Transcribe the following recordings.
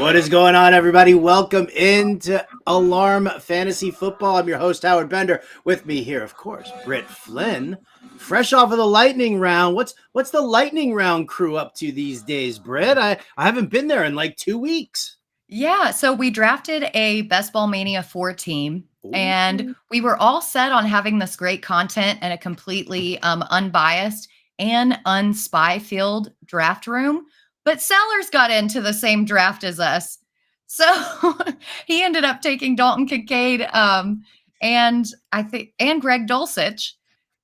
What is going on, everybody? Welcome into Alarm Fantasy Football. I'm your host, Howard Bender. With me here, of course, Britt Flinn. Fresh off of the lightning round. What's the lightning round crew up to these days, Britt? I haven't been there in like 2 weeks. Yeah, so we drafted a Best Ball Mania 4 team, and Ooh. we were all set on having this great content and a completely unbiased and unspy-filled draft room. But Sellers got into the same draft as us. So he ended up taking Dalton Kincaid and Greg Dulcich.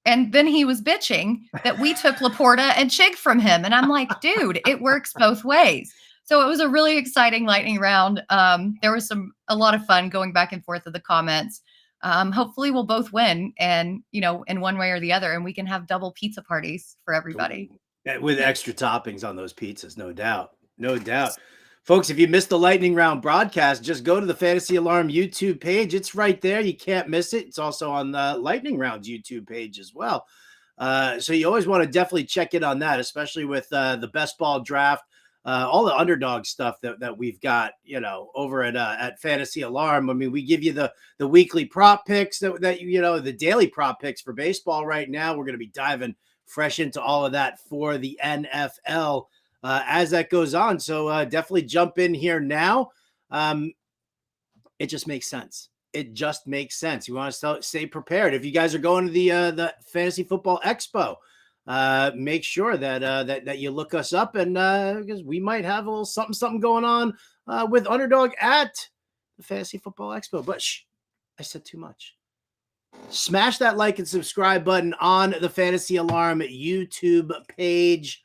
And then he was bitching that we took Laporta and Chig from him. And I'm like, dude, it works both ways. So it was a really exciting lightning round. There was a lot of fun going back and forth with the comments. Hopefully we'll both win and, in one way or the other, and we can have double pizza parties for everybody. With extra toppings on those pizzas, no doubt. No doubt. Folks, if you missed the lightning round broadcast, just go to the Fantasy Alarm YouTube page. It's right there. You can't miss it. It's also on the lightning round's YouTube page as well. So you always want to definitely check in on that, especially with the best ball draft. All the underdog stuff that we've got, over at Fantasy Alarm. I mean, we give you the weekly prop picks that the daily prop picks for baseball right now. We're going to be diving fresh into all of that for the NFL as that goes on. So definitely jump in here now. It just makes sense. It just makes sense. You want to stay prepared. If you guys are going to the Fantasy Football Expo, make sure that you look us up, and because we might have a little something going on with Underdog at the Fantasy Football Expo. But I said too much. Smash that like and subscribe button on the Fantasy Alarm YouTube page,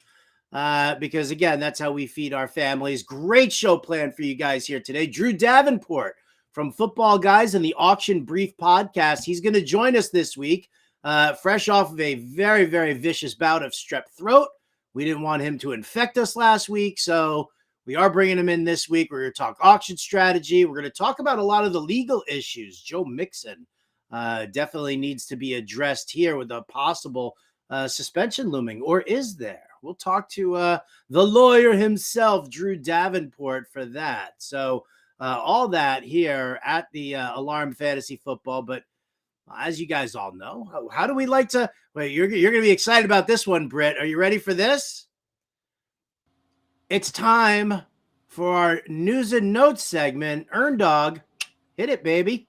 because again, that's how we feed our families. Great show planned for you guys here today. Drew Davenport from Football Guys and the Auction Brief podcast. He's going to join us this week. Fresh off of a very, very vicious bout of strep throat. We didn't want him to infect us last week, so we are bringing him in this week. We're going to talk auction strategy. We're going to talk about a lot of the legal issues. Joe Mixon definitely needs to be addressed here with a possible suspension looming, or is there? We'll talk to the lawyer himself, Drew Davenport, for that. So all that here at the Alarm Fantasy Football, but as you guys all know, how do we like to? Wait, you're going to be excited about this one, Britt. Are you ready for this? It's time for our news and notes segment. Earn Dog, hit it, baby.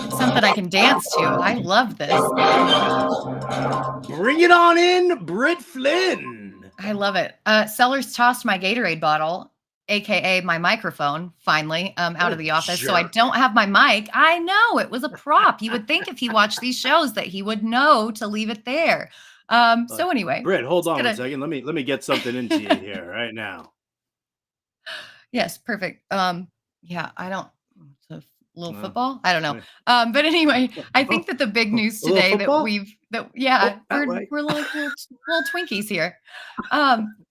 Something I can dance to. I love this. Bring it on in, Britt Flinn. I love it. Sellers tossed my Gatorade bottle, aka my microphone, finally, out of the office. Sure. So I don't have my mic. I know it was a prop. You would think if he watched these shows that he would know to leave it there. So anyway, Britt, hold on 1 second. Let me get something into you here right now. Yes, perfect. Yeah, I don't. It's a little football. I don't know. But anyway, I think that the big news today we're little Twinkies here.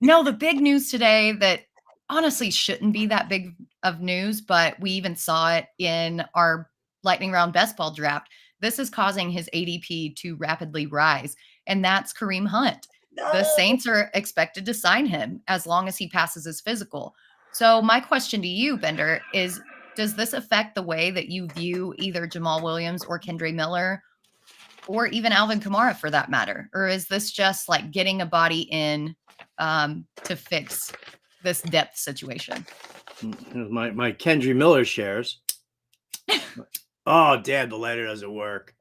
No, the big news today that honestly shouldn't be that big of news, but we even saw it in our lightning round best ball draft. This is causing his ADP to rapidly rise, and that's Kareem Hunt. No. The Saints are expected to sign him as long as he passes his physical. So my question to you, Bender, is does this affect the way that you view either Jamal Williams or Kendre Miller or even Alvin Kamara for that matter? Or is this just like getting a body in to fix this depth situation? My Kendre Miller shares. Oh, damn, the letter doesn't work.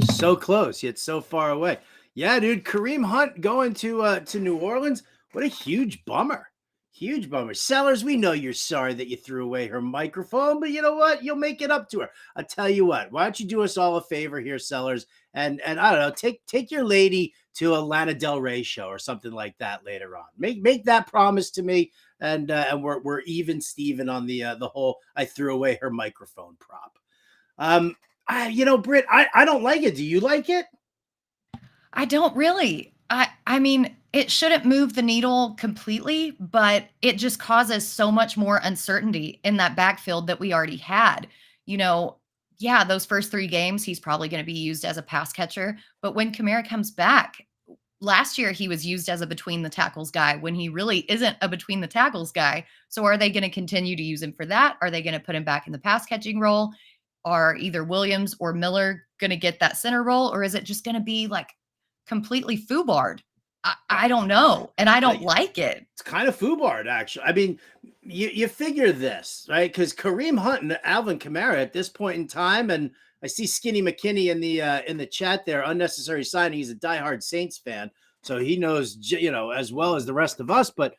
So close, yet so far away. Yeah, dude, Kareem Hunt going to New Orleans. What a huge bummer. Huge bummer. Sellers, we know you're sorry that you threw away her microphone, but you know what? You'll make it up to her. I'll tell you what. Why don't you do us all a favor here, Sellers, and I don't know, take your lady to a Lana Del Rey show or something like that later on. Make that promise to me, and we're even Steven on the whole I threw away her microphone prop. Britt, I don't like it. Do you like it? I don't really. I mean, it shouldn't move the needle completely, but it just causes so much more uncertainty in that backfield that we already had. Those first 3 games, he's probably going to be used as a pass catcher. But when Kamara comes back, last year he was used as a between the tackles guy when he really isn't a between the tackles guy. So are they going to continue to use him for that? Are they going to put him back in the pass catching role? Are either Williams or Miller going to get that center role? Or is it just going to be like completely foobarred? I don't know. And I don't like it. It's kind of foobarred, actually. I mean, you figure this, right? Because Kareem Hunt and Alvin Kamara at this point in time, and I see Skinny McKinney in the chat there, unnecessary signing. He's a diehard Saints fan, so he knows, as well as the rest of us. But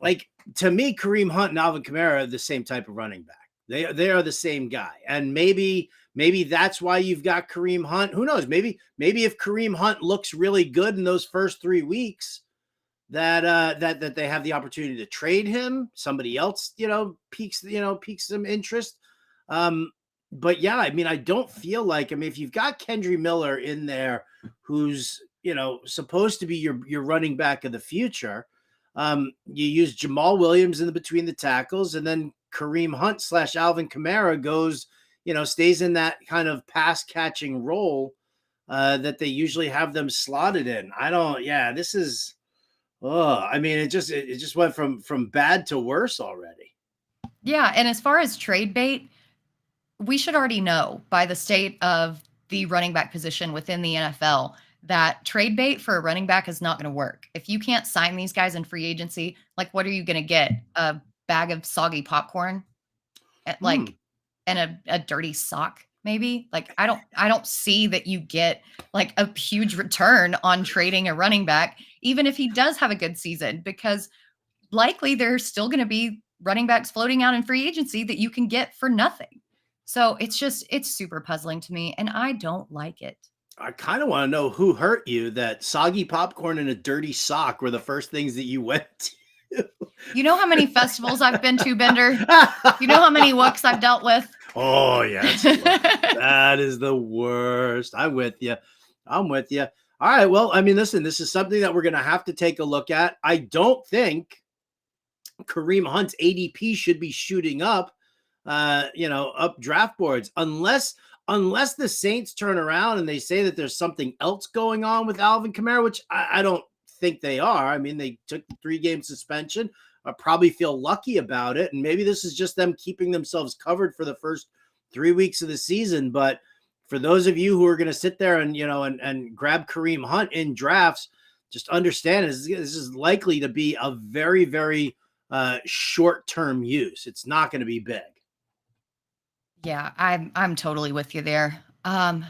like, to me, Kareem Hunt and Alvin Kamara are the same type of running back. They are the same guy, and maybe that's why you've got Kareem Hunt. Who knows? Maybe if Kareem Hunt looks really good in those first 3 weeks, that they have the opportunity to trade him. Somebody else, piques some interest. But yeah, I mean, I don't feel like, if you've got Kendry Miller in there, who's, supposed to be your running back of the future, you use Jamal Williams in the between the tackles, and then Kareem Hunt / Alvin Kamara goes, stays in that kind of pass catching role that they usually have them slotted in. This is, it just went from bad to worse already. Yeah. And as far as trade bait, we should already know by the state of the running back position within the NFL that trade bait for a running back is not going to work. If you can't sign these guys in free agency, like, what are you going to get? A bag of soggy popcorn and a dirty sock, maybe? Like, I don't see that you get like a huge return on trading a running back, even if he does have a good season, because likely there's still going to be running backs floating out in free agency that you can get for nothing. So it's super puzzling to me, and I don't like it. I kind of want to know who hurt you that soggy popcorn and a dirty sock were the first things that you went to. You know how many festivals I've been to, Bender? You know how many wooks I've dealt with? Oh, yeah. That is the worst. I'm with you. All right. Well, listen, this is something that we're going to have to take a look at. I don't think Kareem Hunt's ADP should be shooting up, up draft boards, unless the Saints turn around and they say that there's something else going on with Alvin Kamara, which I don't think they are. They took the 3-game suspension. I probably feel lucky about it. And maybe this is just them keeping themselves covered for the first 3 weeks of the season. But for those of you who are going to sit there and, and grab Kareem Hunt in drafts, just understand this is likely to be a very, very short-term use. It's not going to be big. Yeah, I'm totally with you there.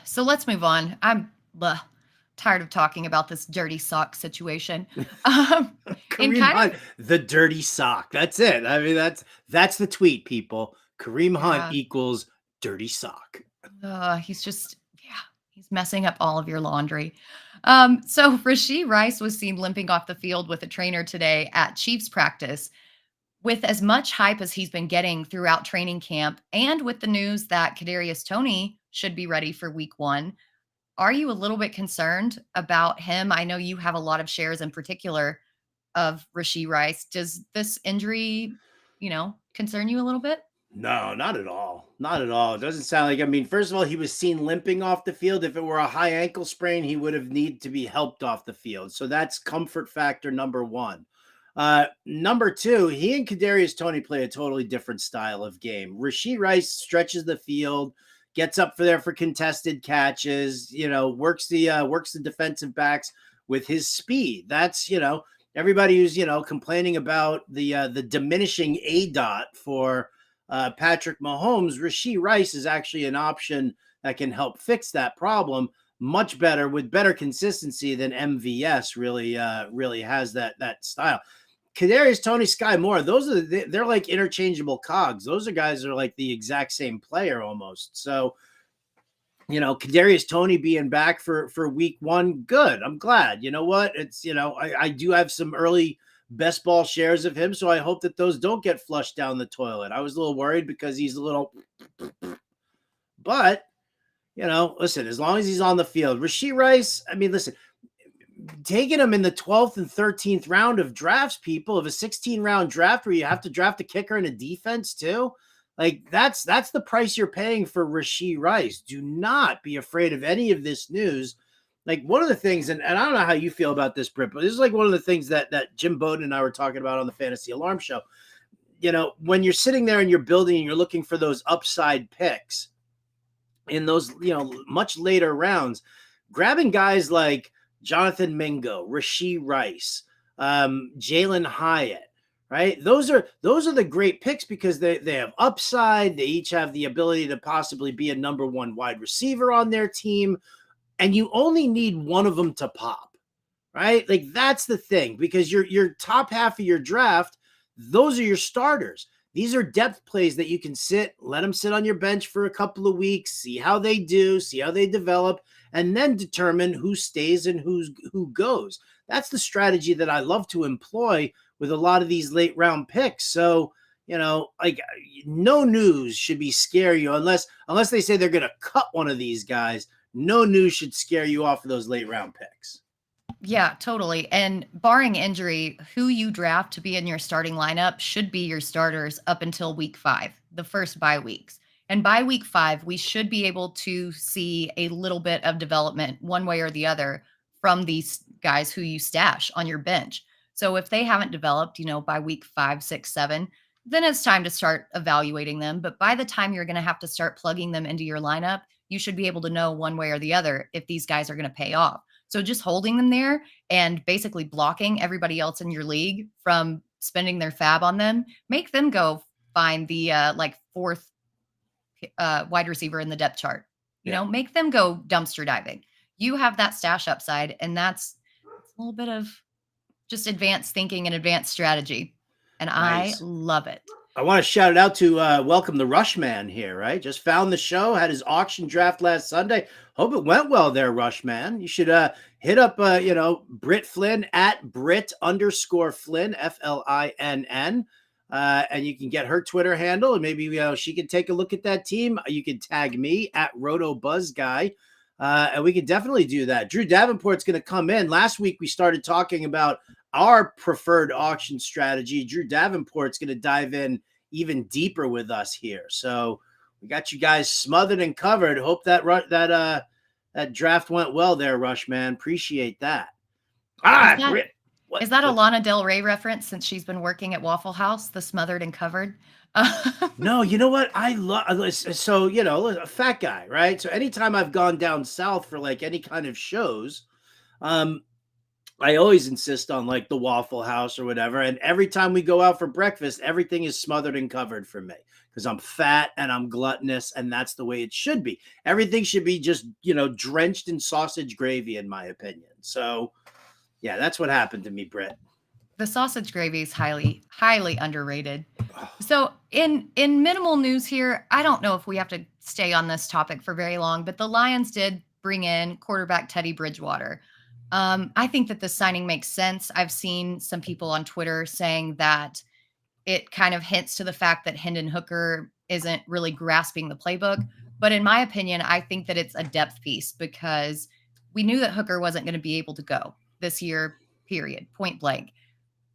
So let's move on. I'm tired of talking about this dirty sock situation. Kareem Hunt, the dirty sock. That's it. That's the tweet, people. Kareem Hunt equals dirty sock. He's messing up all of your laundry. So Rashee Rice was seen limping off the field with a trainer today at Chiefs practice. With as much hype as he's been getting throughout training camp, and with the news that Kadarius Toney should be ready for week 1, are you a little bit concerned about him? I know you have a lot of shares in particular of Rashee Rice. Does this injury, concern you a little bit? No, not at all. Not at all. It doesn't sound like, first of all, he was seen limping off the field. If it were a high ankle sprain, he would have needed to be helped off the field. So that's comfort factor number 1. Number 2, he and Kadarius Toney play a totally different style of game. Rashee Rice stretches the field, gets up for contested catches, works the defensive backs with his speed. That's, everybody who's, complaining about the diminishing ADOT for Patrick Mahomes. Rashee Rice is actually an option that can help fix that problem much better, with better consistency than MVS really has that style. Kadarius Toney, Sky Moore, they're like interchangeable cogs. Those are guys that are like the exact same player almost. So, Kadarius Toney being back for week 1, good. I'm glad. You know what? It's, I do have some early best ball shares of him, so I hope that those don't get flushed down the toilet. I was a little worried because he's a little, but, listen, as long as he's on the field. Rashee Rice, listen, taking him in the 12th and 13th round of drafts, people, of a 16-round draft where you have to draft a kicker and a defense too, like that's the price you're paying for Rashee Rice. Do not be afraid of any of this news like one of the things, and I don't know how you feel about this, Britt, but this is like one of the things that Jim Bowden and I were talking about on the Fantasy Alarm Show. When you're sitting there and you're building and you're looking for those upside picks in those, much later rounds, grabbing guys like Jonathan Mingo, Rashee Rice, Jalen Hyatt, right? Those are the great picks because they have upside. They each have the ability to possibly be a number one wide receiver on their team. And you only need one of them to pop, right? Like that's the thing, because your top half of your draft, those are your starters. These are depth plays that you can let them sit on your bench for a couple of weeks, see how they do, see how they develop, and then determine who stays and who goes. That's the strategy that I love to employ with a lot of these late round picks. So, like no news should be scare you unless they say they're going to cut one of these guys. No news should scare you off of those late round picks. Yeah, totally. And barring injury, who you draft to be in your starting lineup should be your starters up until week 5, the first bye weeks. And by week 5, we should be able to see a little bit of development one way or the other from these guys who you stash on your bench. So if they haven't developed, by week 5, 6, 7, then it's time to start evaluating them. But by the time you're going to have to start plugging them into your lineup, you should be able to know one way or the other if these guys are going to pay off. So just holding them there and basically blocking everybody else in your league from spending their fab on them, make them go find the fourth wide receiver in the depth chart. Make them go dumpster diving. You have that stash upside, and that's a little bit of just advanced thinking and advanced strategy. And nice. I love it. I want to shout it out to welcome the Rushman here, right? Just found the show, had his auction draft last Sunday. Hope it went well there, Rushman. You should hit up, Britt Flinn at Britt_Flinn, FLINN. And you can get her Twitter handle, and maybe she can take a look at that team. You can tag me at RotoBuzzGuy, and we can definitely do that. Drew Davenport's going to come in. Last week we started talking about our preferred auction strategy. Drew Davenport's going to dive in even deeper with us here. So we got you guys smothered and covered. Hope that draft went well there, Rushman. Appreciate that. Britt. Is that a Lana Del Rey reference since she's been working at Waffle House, the smothered and covered? No, you know what? I love, so, a fat guy, right? So anytime I've gone down south for like any kind of shows, I always insist on like the Waffle House or whatever. And every time we go out for breakfast, everything is smothered and covered for me because I'm fat and I'm gluttonous, and that's the way it should be. Everything should be just, drenched in sausage gravy, in my opinion. So yeah, that's what happened to me, Britt. The sausage gravy is highly, highly underrated. So in minimal news here, I don't know if we have to stay on this topic for very long, but the Lions did bring in quarterback Teddy Bridgewater. I think that this signing makes sense. I've seen some people on Twitter saying that it kind of hints to the fact that Hendon Hooker isn't really grasping the playbook. But in my opinion, I think that it's a depth piece because we knew that Hooker wasn't going to be able to go this year, period, point blank.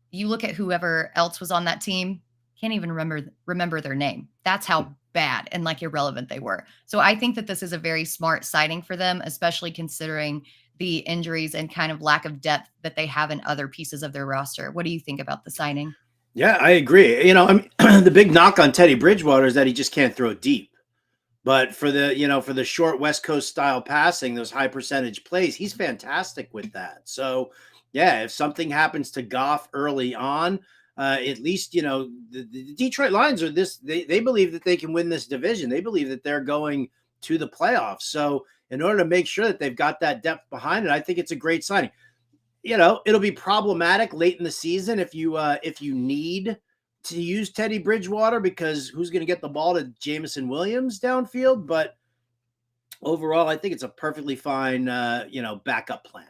You look at whoever else was on that team, can't even remember their name. That's how bad and like irrelevant they were. So I think that this is a very smart signing for them, especially considering the injuries and kind of lack of depth that they have in other pieces of their roster. What do you think about the signing? Yeah, I agree. The big knock on Teddy Bridgewater is that he just can't throw deep. But for the short West Coast style passing, those high percentage plays, he's fantastic with that. So yeah, if something happens to Goff early on, at least, the Detroit Lions are they believe that they can win this division. They believe that they're going to the playoffs. So in order to make sure that they've got that depth behind it, I think it's a great signing. It'll be problematic late in the season if you need to use Teddy Bridgewater because who's going to get the ball to Jameson Williams downfield? But overall, I think it's a perfectly fine, backup plan.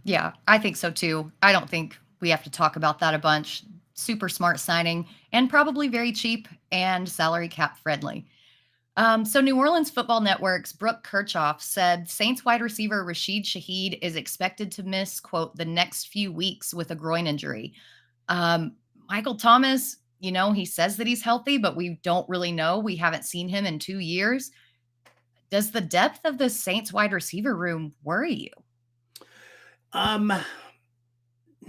Yeah, I think so too. I don't think we have to talk about that a bunch. Super smart signing and probably very cheap and salary cap friendly. So New Orleans Football Network's Brooke Kirchhoff said Saints wide receiver Rashid Shaheed is expected to miss, quote, the next few weeks with a groin injury. Michael Thomas, he says that he's healthy, but we don't really know. We haven't seen him in 2 years. Does the depth of the Saints wide receiver room worry you?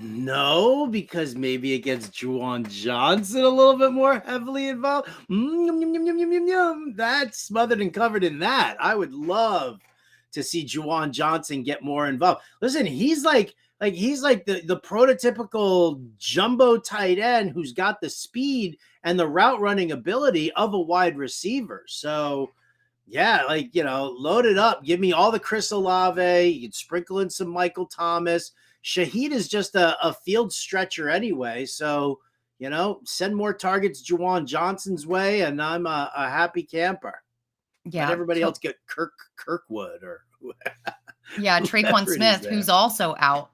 No, because maybe against Juwan Johnson a little bit more heavily involved. Yum, yum, yum, yum, yum, yum, yum. That's smothered and covered in that. I would love to see Juwan Johnson get more involved. Listen, he's like the prototypical jumbo tight end who's got the speed and the route running ability of a wide receiver. So yeah, load it up. Give me all the Chris Olave. You can sprinkle in some Michael Thomas. Shaheed is just a field stretcher anyway. So, send more targets Juwan Johnson's way, and I'm a happy camper. Yeah. Let everybody else get Kirkwood or yeah, Traquan Smith, who's also out.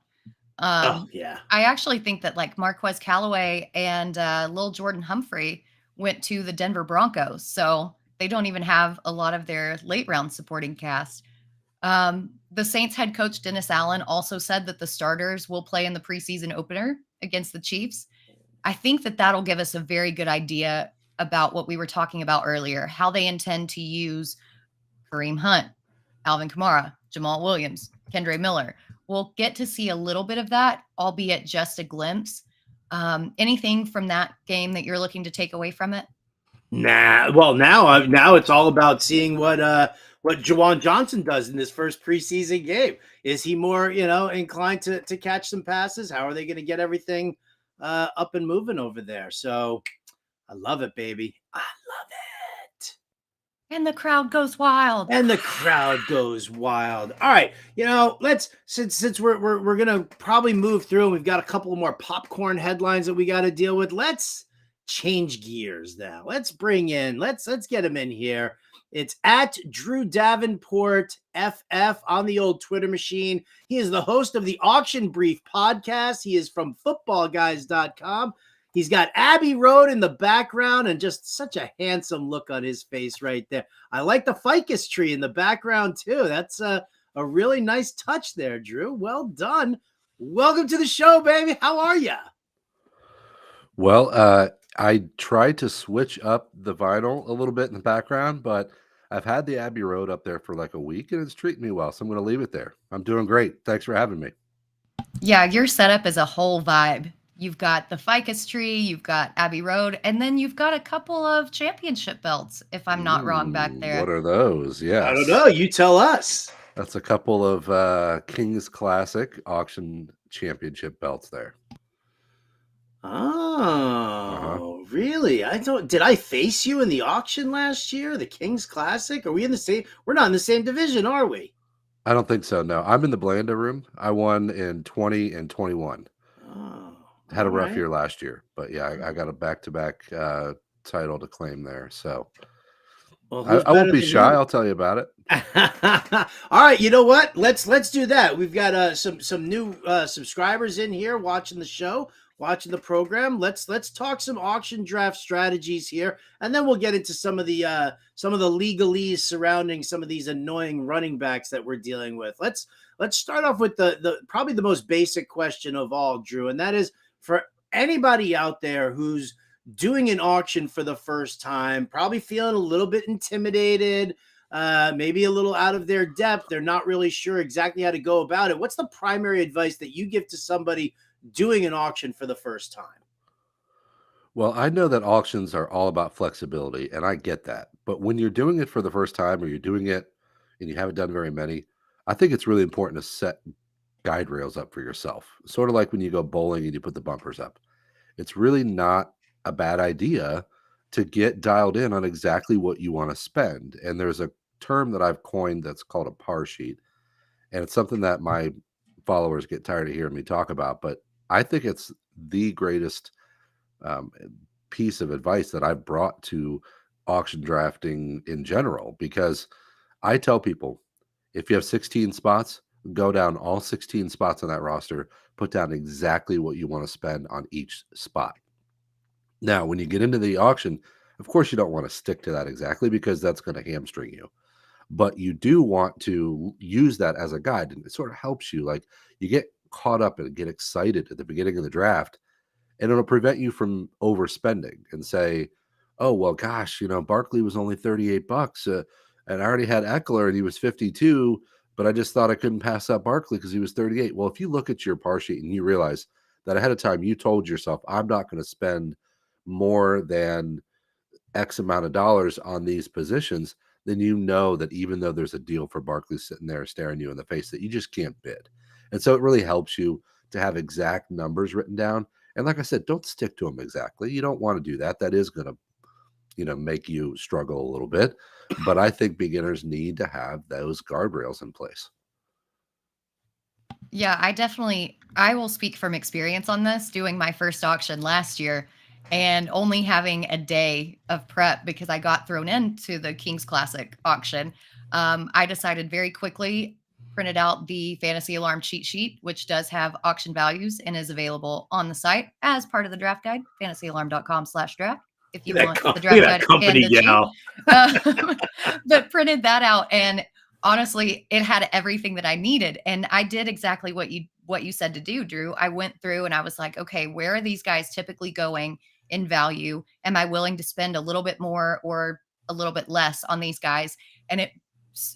Yeah. I actually think that like Marquez Callaway and Lil Jordan Humphrey went to the Denver Broncos. So they don't even have a lot of their late round supporting cast. The Saints head coach Dennis Allen also said that the starters will play in the preseason opener against the Chiefs. I think that that'll give us a very good idea about what we were talking about earlier, how they intend to use Kareem Hunt, Alvin Kamara, Jamal Williams, Kendre Miller. We'll get to see a little bit of that, albeit just a glimpse. Anything from that game that you're looking to take away from it? Nah. Well, now it's all about seeing what Juwan Johnson does in this first preseason game. Is he more inclined to catch some passes? How are they going to get everything up and moving over there? So I love it, baby. I love it. And the crowd goes wild. And the crowd goes wild. All right, let's since we're gonna probably move through, and we've got a couple more popcorn headlines that we got to deal with. Let's change gears now. Let's get him in here. It's at Drew Davenport FF on the old Twitter machine. He is the host of the Auction Brief podcast. He is from footballguys.com. He's got Abbey Road in the background and just such a handsome look on his face right there. I like the ficus tree in the background too. That's a really nice touch there, Drew. Well done. Welcome to the show, baby. How are you? Well, I tried to switch up the vinyl a little bit in the background, but I've had the Abbey Road up there for like a week and it's treating me well. So I'm going to leave it there. I'm doing great. Thanks for having me. Yeah, your setup is a whole vibe. You've got the ficus tree, you've got Abbey Road, and then you've got a couple of championship belts, if I'm not wrong, back there. What are those? Yes. I don't know. You tell us. That's a couple of King's Classic auction championship belts there. Oh, really? Did I face you in the auction last year, the King's Classic? Are we in the same? We're not in the same division, are we? I don't think so. No, I'm in the Blanda room. I won in 20 and 21. Oh, had a rough year last year, but yeah, I got a back-to-back title to claim there. So I won't be shy. I'll tell you about it. All right, you know what? Let's do that. We've got some new subscribers in here watching the show, watching the program. Let's talk some auction draft strategies here, and then we'll get into some of the legalese surrounding some of these annoying running backs that we're dealing with. Let's start off with the probably the most basic question of all, Drew, and that is for anybody out there who's doing an auction for the first time, probably feeling a little bit intimidated, maybe a little out of their depth. They're not really sure exactly how to go about it. What's the primary advice that you give to somebody doing an auction for the first time? Well, I know that auctions are all about flexibility, and I get that. But when you're doing it for the first time or you're doing it and you haven't done very many, I think it's really important to set guide rails up for yourself. Sort of like when you go bowling and you put the bumpers up. It's really not a bad idea to get dialed in on exactly what you want to spend. And there's a term that I've coined that's called a par sheet. And it's something that my followers get tired of hearing me talk about, but I think it's the greatest piece of advice that I've brought to auction drafting in general, because I tell people, if you have 16 spots, go down all 16 spots on that roster, put down exactly what you want to spend on each spot. Now, when you get into the auction, of course, you don't want to stick to that exactly because that's going to hamstring you. But you do want to use that as a guide, and it sort of helps you. Like, you get caught up and get excited at the beginning of the draft, and it'll prevent you from overspending and say, oh, well, gosh, Barkley was only $38, and I already had Eckler and he was 52. but I just thought I couldn't pass up Barkley because he was 38. Well, if you look at your par sheet and you realize that ahead of time you told yourself, I'm not going to spend more than X amount of dollars on these positions, then you know that even though there's a deal for Barkley sitting there staring you in the face, that you just can't bid. And so it really helps you to have exact numbers written down. And like I said, don't stick to them exactly. You don't want to do that. That is going to, make you struggle a little bit. But I think beginners need to have those guardrails in place. Yeah, I will speak from experience on this, doing my first auction last year and only having a day of prep because I got thrown into the Kings Classic auction. I decided very quickly, printed out the Fantasy Alarm cheat sheet, which does have auction values and is available on the site as part of the draft guide, fantasyalarm.com/draft. If you want the draft guide and the cheat. But printed that out, and honestly, it had everything that I needed. And I did exactly what you said to do, Drew. I went through and I was like, okay, where are these guys typically going in value? Am I willing to spend a little bit more or a little bit less on these guys? And it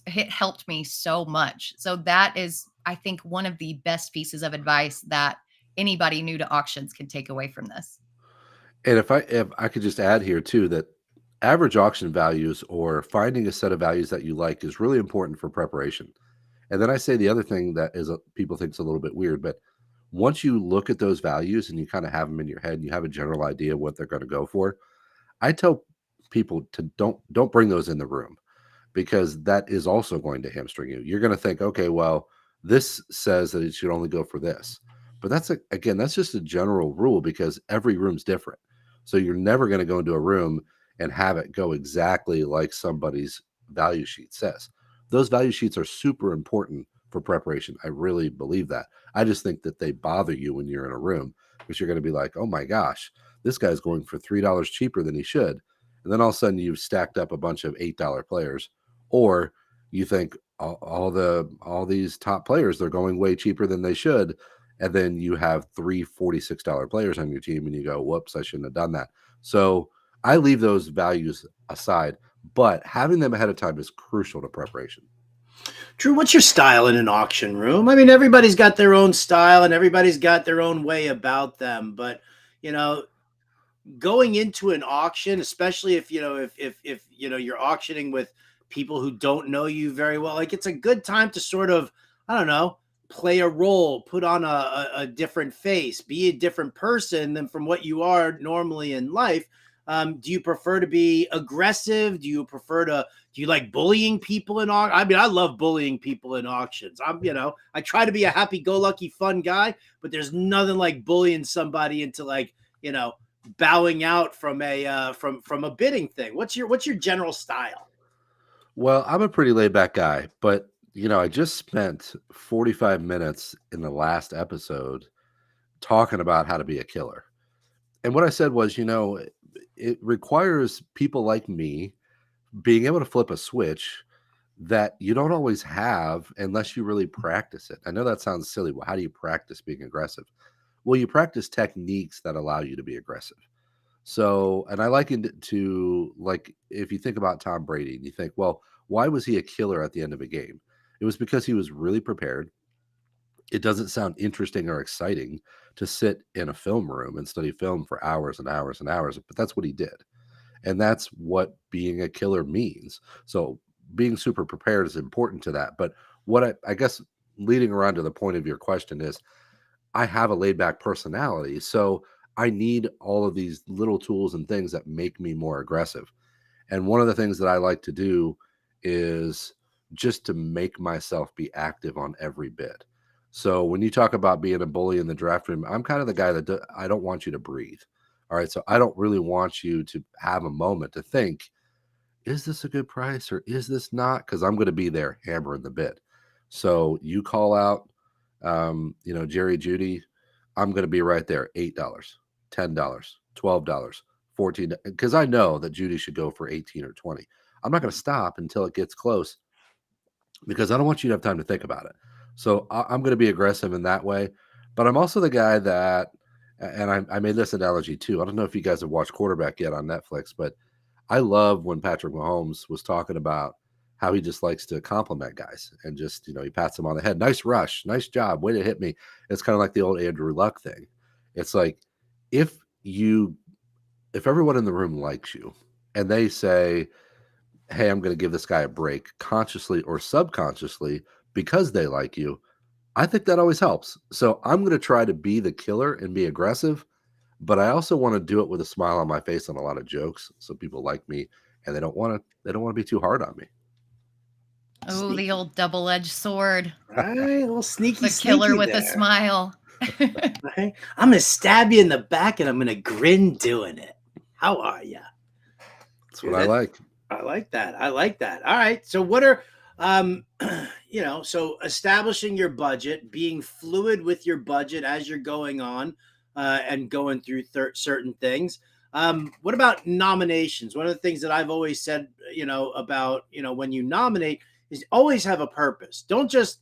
helped me so much. So that is, I think, one of the best pieces of advice that anybody new to auctions can take away from this. And if I could just add here too, that average auction values or finding a set of values that you like is really important for preparation. And then I say the other thing that people think is a little bit weird, but once you look at those values and you kind of have them in your head and you have a general idea of what they're going to go for, I tell people to don't bring those in the room, because that is also going to hamstring you. You're going to think, okay, well, this says that it should only go for this. But that's just a general rule because every room's different. So you're never going to go into a room and have it go exactly like somebody's value sheet says. Those value sheets are super important for preparation. I really believe that. I just think that they bother you when you're in a room because you're going to be like, oh my gosh, this guy's going for $3 cheaper than he should. And then all of a sudden you've stacked up a bunch of $8 players, or you think all these top players, they're going way cheaper than they should. And then you have three $46 players on your team and you go, whoops, I shouldn't have done that. So I leave those values aside, but having them ahead of time is crucial to preparation. Drew, what's your style in an auction room? I mean, everybody's got their own style and everybody's got their own way about them. But, going into an auction, especially if you're auctioning with people who don't know you very well, like it's a good time to sort of, I don't know, play a role, put on a different face, be a different person than from what you are normally in life. Do you prefer to be aggressive? Do you like bullying people in auctions? I mean, I love bullying people in auctions. I try to be a happy-go-lucky fun guy, but there's nothing like bullying somebody into bowing out from a bidding thing. What's your general style? Well, I'm a pretty laid back guy, but I just spent 45 minutes in the last episode talking about how to be a killer. And what I said was, it requires people like me being able to flip a switch that you don't always have unless you really practice it. I know that sounds silly. Well, how do you practice being aggressive? Well, you practice techniques that allow you to be aggressive. So, and I likened it to, like, if you think about Tom Brady and you think, well, why was he a killer at the end of a game? It was because he was really prepared. It doesn't sound interesting or exciting to sit in a film room and study film for hours and hours and hours, but that's what he did. And that's what being a killer means. So being super prepared is important to that. But what I guess leading around to the point of your question is, I have a laid back personality. So I need all of these little tools and things that make me more aggressive. And one of the things that I like to do is just to make myself be active on every bid. So when you talk about being a bully in the draft room, I'm kind of the guy that I don't want you to breathe. All right. So I don't really want you to have a moment to think, is this a good price or is this not? Because I'm going to be there hammering the bid. So you call out, Jerry Judy, I'm going to be right there. $8, $10, $12, $14, because I know that Judy should go for 18 or 20. I'm not going to stop until it gets close because I don't want you to have time to think about it. So I'm going to be aggressive in that way. But I'm also the guy that, and I made this analogy too. I don't know if you guys have watched Quarterback yet on Netflix, but I love when Patrick Mahomes was talking about how he just likes to compliment guys and just, he pats them on the head. Nice rush. Nice job. Way to hit me. It's kind of like the old Andrew Luck thing. It's like if everyone in the room likes you and they say, hey, I'm going to give this guy a break consciously or subconsciously because they like you, I think that always helps. So I'm going to try to be the killer and be aggressive, but I also want to do it with a smile on my face and a lot of jokes so people like me and they don't want to be too hard on me. Oh, the old double-edged sword. Right, a little sneaky, The killer sneaky with there. a smile. Right? I'm gonna stab you in the back and I'm gonna grin doing it. How are you? That's what I like. I like that. I like that. All right. So what are so establishing your budget, being fluid with your budget as you're going on and going through certain things. What about nominations? One of the things that I've always said, about, when you nominate is always have a purpose. Don't just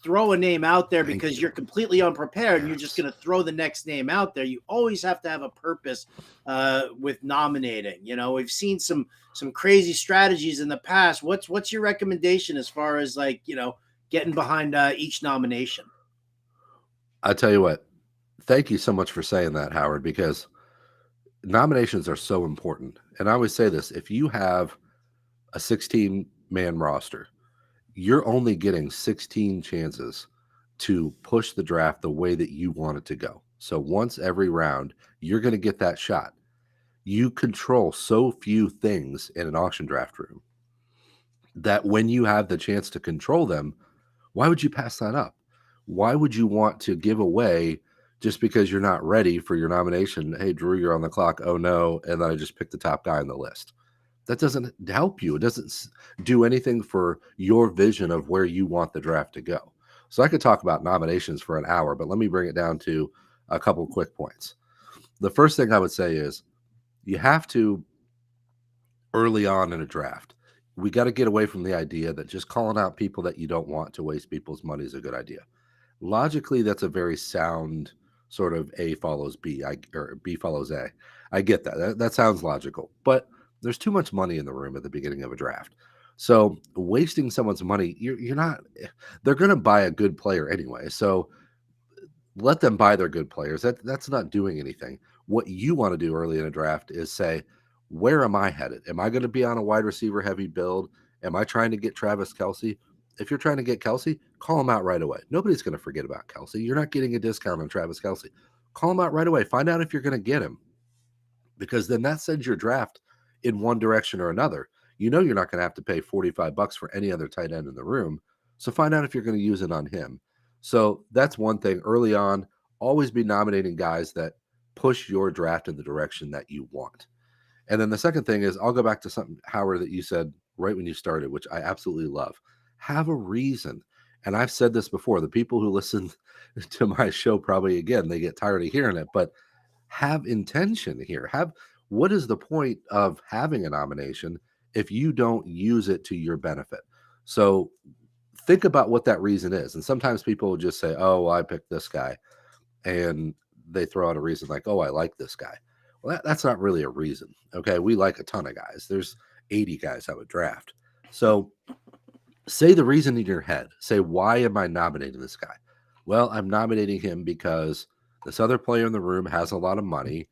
throw a name out there because you're completely unprepared and you're just going to throw the next name out there. You always have to have a purpose with nominating. We've seen some crazy strategies in the past. What's your recommendation as far as getting behind each nomination? I tell you what, thank you so much for saying that, Howard, because nominations are so important. And I always say this, if you have a 16-man roster, you're only getting 16 chances to push the draft the way that you want it to go. So once every round, you're going to get that shot. You control so few things in an auction draft room that when you have the chance to control them, why would you pass that up? Why would you want to give away just because you're not ready for your nomination? Hey, Drew, you're on the clock. Oh, no. And then I just picked the top guy on the list. That doesn't help you. It doesn't do anything for your vision of where you want the draft to go. So I could talk about nominations for an hour, but let me bring it down to a couple quick points. The first thing I would say is you have to, early on in a draft, we got to get away from the idea that just calling out people that you don't want to waste people's money is a good idea. Logically, that's a very sound sort of A follows B, or B follows A. I get that. That sounds logical, but there's too much money in the room at the beginning of a draft. So wasting someone's money, you're not, they're going to buy a good player anyway. So let them buy their good players. That's not doing anything. What you want to do early in a draft is say, where am I headed? Am I going to be on a wide receiver heavy build? Am I trying to get Travis Kelce? If you're trying to get Kelce, call him out right away. Nobody's going to forget about Kelce. You're not getting a discount on Travis Kelce. Call him out right away. Find out if you're going to get him, because then that sends your draft in one direction or another. You're not going to have to pay $45 for any other tight end in the room. So find out if you're going to use it on him. So that's one thing. Early on, always be nominating guys that push your draft in the direction that you want. And then the second thing is, I'll go back to something, Howard, that you said right when you started, which I absolutely love. Have a reason. And I've said this before. The people who listen to my show probably, again, they get tired of hearing it, but have intention here. What is the point of having a nomination if you don't use it to your benefit? So think about what that reason is. And sometimes people will just say, oh, well, I picked this guy. And they throw out a reason like, oh, I like this guy. Well, that's not really a reason. Okay. We like a ton of guys. There's 80 guys I would draft. So say the reason in your head. Say, why am I nominating this guy? Well, I'm nominating him because this other player in the room has a lot of money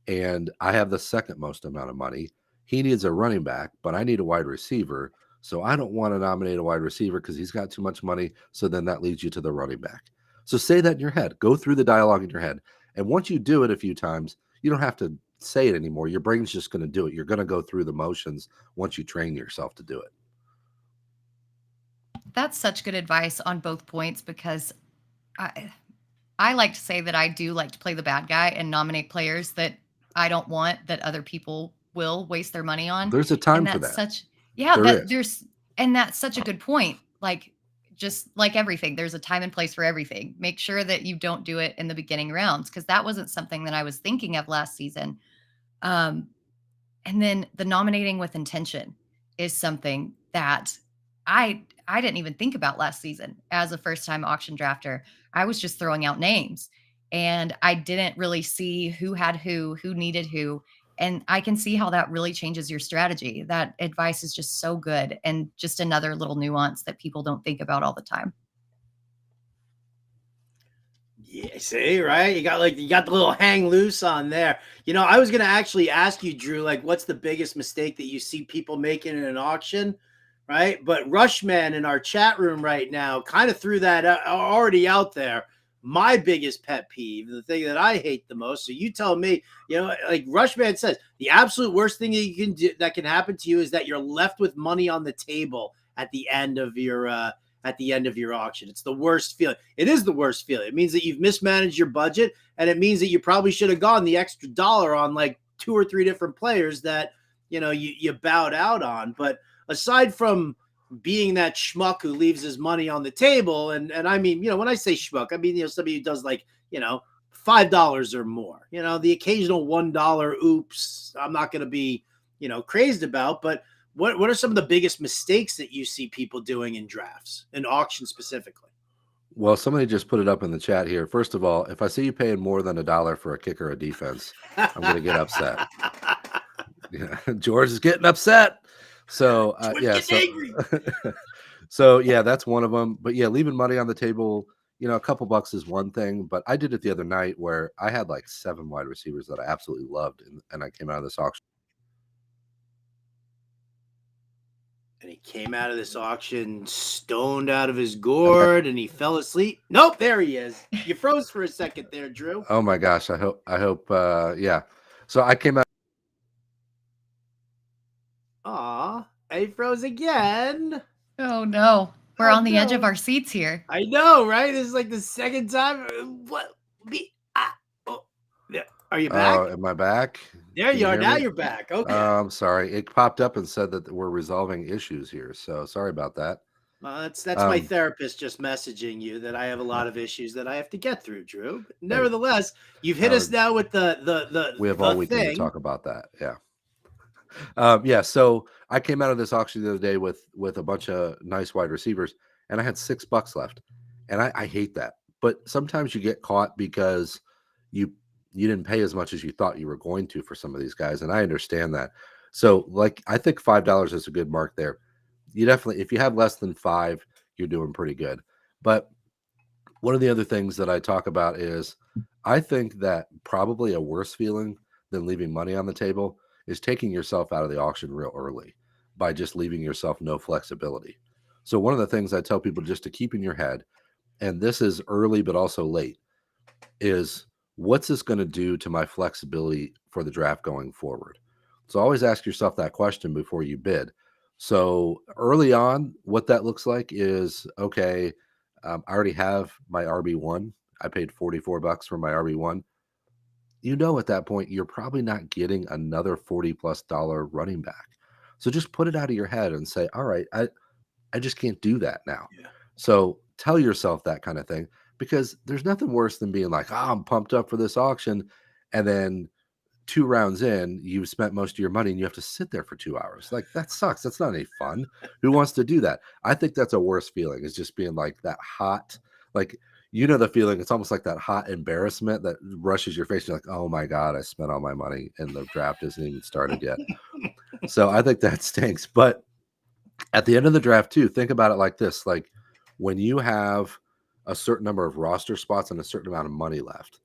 and I have the second most amount of money. He needs a running back, but I need a wide receiver. So I don't want to nominate a wide receiver because he's got too much money. So then that leads you to the running back. So say that in your head. Go through the dialogue in your head. And once you do it a few times, you don't have to say it anymore. Your brain's just going to do it. You're going to go through the motions once you train yourself to do it. That's such good advice on both points, because I like to say that I do like to play the bad guy and nominate players that I don't want, that other people will waste their money on. There's a time for that. That's such a good point. Like, just like everything, there's a time and place for everything. Make sure that you don't do it in the beginning rounds, because that wasn't something that I was thinking of last season. And then the nominating with intention is something that I didn't even think about last season as a first-time auction drafter. I was just throwing out names, and I didn't really see who had who needed who. And I can see how that really changes your strategy. That advice is just so good, and just another little nuance that people don't think about all the time. Yeah, see, right? You got the little hang loose on there. I was gonna actually ask you, Drew, like, what's the biggest mistake that you see people making in an auction, right? But Rushman in our chat room right now kind of threw that already out there. My biggest pet peeve, the thing that I hate the most. So you tell me, like Rushman says, the absolute worst thing that you can do that can happen to you is that you're left with money on the table at the end of your auction. It's the worst feeling. It is the worst feeling. It means that you've mismanaged your budget, and it means that you probably should have gone the extra dollar on like 2 or 3 different players that you bowed out on. But aside from being that schmuck who leaves his money on the table, and I mean, when I say schmuck, I mean, somebody who does like, $5 or more, the occasional $1 oops, I'm not going to be, crazed about. But what are some of the biggest mistakes that you see people doing in drafts, in auctions specifically? Well, somebody just put it up in the chat here. First of all, if I see you paying more than $1 for a kicker or defense, I'm going to get upset. Yeah, George is getting upset. So so yeah, that's one of them. But yeah, leaving money on the table, a couple bucks is one thing. But I did it the other night where I had like 7 wide receivers that I absolutely loved, and I came out of this auction. And he came out of this auction stoned out of his gourd, and he fell asleep. Nope, there he is. You froze for a second there, Drew. Oh my gosh, I hope yeah. So I came out. Aw, he froze again. Oh no. We're on the edge of our seats here. I know, right? This is like the second time. What? Are you back? Am I back? There you are. Now you're back. Okay. I'm sorry. It popped up and said that we're resolving issues here. So sorry about that. That's my therapist just messaging you that I have a lot of issues that I have to get through, Drew. But nevertheless, you've hit us now with the we have all weekend to talk about that. Yeah. Yeah. So I came out of this auction the other day with a bunch of nice wide receivers, and I had $6 left, and I hate that. But sometimes you get caught because you didn't pay as much as you thought you were going to for some of these guys, and I understand that. So like, I think $5 is a good mark there. You definitely, if you have less than 5, you're doing pretty good. But one of the other things that I talk about is, I think that probably a worse feeling than leaving money on the table is taking yourself out of the auction real early by just leaving yourself no flexibility. So one of the things I tell people just to keep in your head, and this is early but also late, is what's this going to do to my flexibility for the draft going forward? So always ask yourself that question before you bid. So early on, what that looks like is, okay, I already have my RB1. I paid $44 for my RB1. At that point, you're probably not getting another $40+ running back. So just put it out of your head and say, all right, I just can't do that now. Yeah. So tell yourself that kind of thing, because there's nothing worse than being like, I'm pumped up for this auction, and then 2 rounds in, you've spent most of your money and you have to sit there for 2 hours. Like, that sucks. That's not any fun. Who wants to do that? I think that's a worse feeling, is just being like that hot, like, the feeling. It's almost like that hot embarrassment that rushes your face. You're like, oh my God, I spent all my money and the draft isn't even started yet. So I think that stinks. But at the end of the draft too, think about it like this. Like, when you have a certain number of roster spots and a certain amount of money left,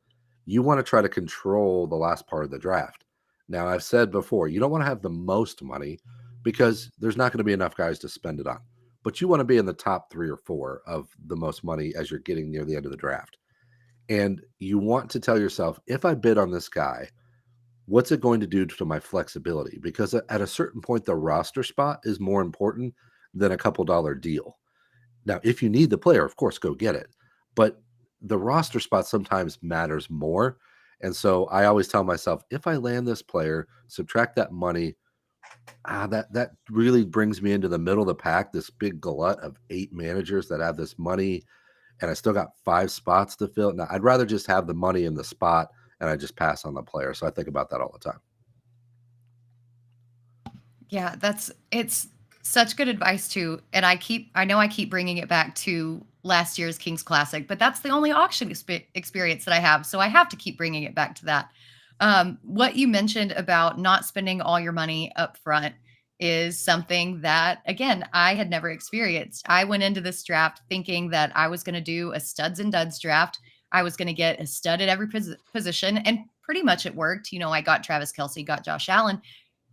you want to try to control the last part of the draft. Now, I've said before, you don't want to have the most money because there's not going to be enough guys to spend it on. But you want to be in the top 3 or 4 of the most money as you're getting near the end of the draft. And you want to tell yourself, if I bid on this guy, what's it going to do to my flexibility? Because at a certain point, the roster spot is more important than a couple dollar deal. Now, if you need the player, of course, go get it. But the roster spot sometimes matters more. And so I always tell myself, if I land this player, subtract that money, that really brings me into the middle of the pack, this big glut of 8 managers that have this money, and I still got 5 spots to fill. Now, I'd rather just have the money in the spot and I just pass on the player. So I think about that all the time. Yeah, it's such good advice too. And I know I keep bringing it back to last year's Kings Classic, but that's the only auction experience that I have. So I have to keep bringing it back to that. What you mentioned about not spending all your money up front is something that, again, I had never experienced. I went into this draft thinking that I was going to do a studs and duds draft. I was going to get a stud at every position, and pretty much it worked. I got Travis Kelce, got Josh Allen,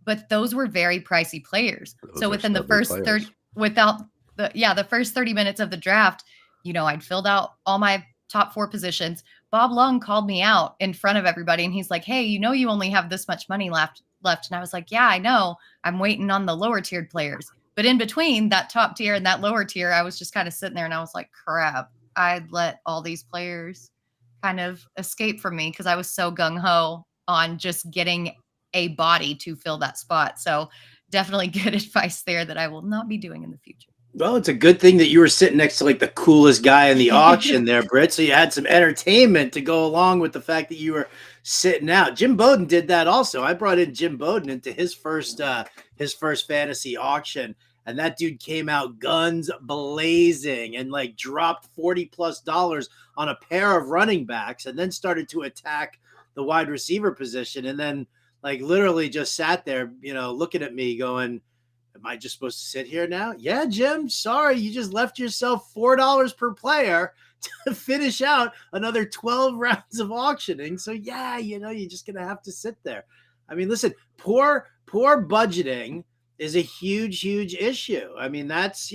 but those were very pricey players. Those So are within the studly first players. 30, without the first 30 minutes of the draft, I'd filled out all my top 4 positions. Bob Lung called me out in front of everybody and he's like, "Hey, you only have this much money left." And I was like, "Yeah, I know. I'm waiting on the lower tiered players." But in between that top tier and that lower tier, I was just kind of sitting there and I was like, crap, I'd let all these players kind of escape from me because I was so gung ho on just getting a body to fill that spot. So definitely good advice there that I will not be doing in the future. Well, it's a good thing that you were sitting next to like the coolest guy in the auction there, Britt. So you had some entertainment to go along with the fact that you were sitting out. Jim Bowden did that also. I brought in Jim Bowden into his first fantasy auction, and that dude came out guns blazing and like dropped $40+ on a pair of running backs, and then started to attack the wide receiver position, and then like literally just sat there, looking at me going, am I just supposed to sit here now? Yeah, Jim, sorry. You just left yourself $4 per player to finish out another 12 rounds of auctioning. So yeah, you're just going to have to sit there. I mean, listen, poor budgeting is a huge issue. I mean, that's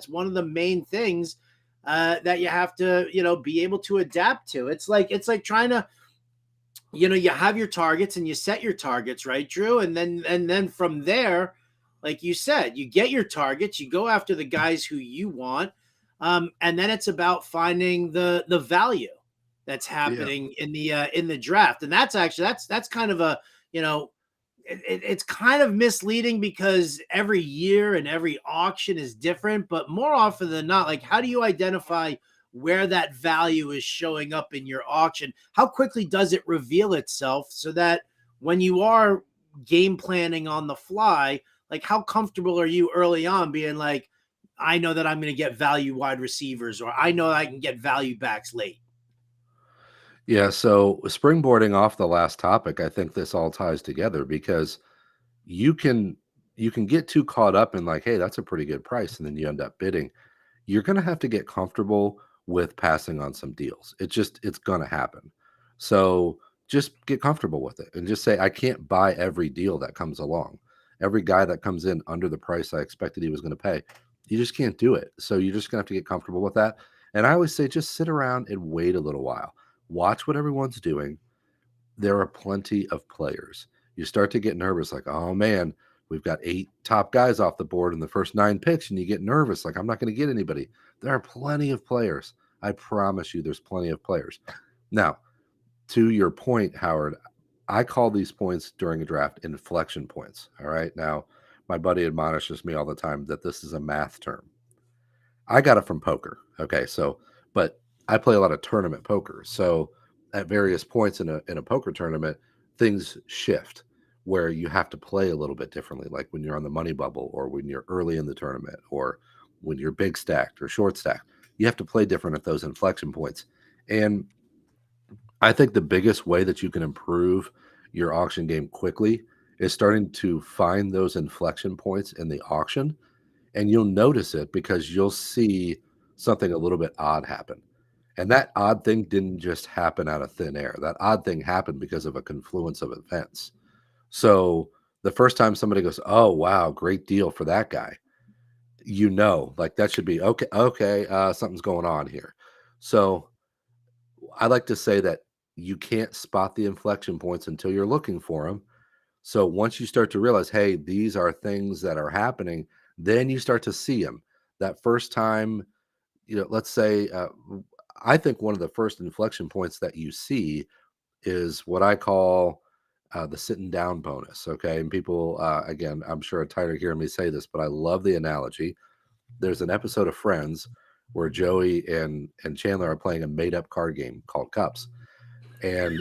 one of the main things that you have to, be able to adapt to. It's like trying to, you have your targets and you set your targets, right, Drew? And then from there, like you said, you get your targets, you go after the guys who you want, and then it's about finding the value that's happening in the draft. And that's actually that's kind of a it's kind of misleading because every year and every auction is different. But more often than not, like, how do you identify where that value is showing up in your auction? How quickly does it reveal itself so that when you are game planning on the fly, like, how comfortable are you early on being like, I know that I'm going to get value wide receivers, or I know I can get value backs late? Yeah, so springboarding off the last topic, I think this all ties together because you can get too caught up in like, hey, that's a pretty good price, and then you end up bidding. You're going to have to get comfortable with passing on some deals. It's going to happen. So just get comfortable with it and just say, I can't buy every deal that comes along. Every guy that comes in under the price I expected he was going to pay, you just can't do it. So you're just going to have to get comfortable with that. And I always say, just sit around and wait a little while. Watch what everyone's doing. There are plenty of players. You start to get nervous, like, oh man, we've got 8 top guys off the board in the first 9 picks, and you get nervous, like, I'm not going to get anybody. There are plenty of players. I promise you, there's plenty of players. Now, to your point, Howard, I call these points during a draft inflection points. All right. Now, my buddy admonishes me all the time that this is a math term. I got it from poker. Okay. So, but I play a lot of tournament poker. So, at various points in a poker tournament, things shift where you have to play a little bit differently, like when you're on the money bubble or when you're early in the tournament or when you're big stacked or short stacked. You have to play different at those inflection points. And I think the biggest way that you can improve your auction game quickly is starting to find those inflection points in the auction. And you'll notice it because you'll see something a little bit odd happen. And that odd thing didn't just happen out of thin air. That odd thing happened because of a confluence of events. So the first time somebody goes, oh, wow, great deal for that guy, like that should be okay. Something's going on here. So I like to say that you can't spot the inflection points until you're looking for them. So once you start to realize, hey, these are things that are happening, then you start to see them. That first time, let's say, I think one of the first inflection points that you see is what I call the sitting down bonus. Okay. And people, again, I'm sure are tired of hearing me say this, but I love the analogy. There's an episode of Friends where Joey and Chandler are playing a made up card game called Cups. And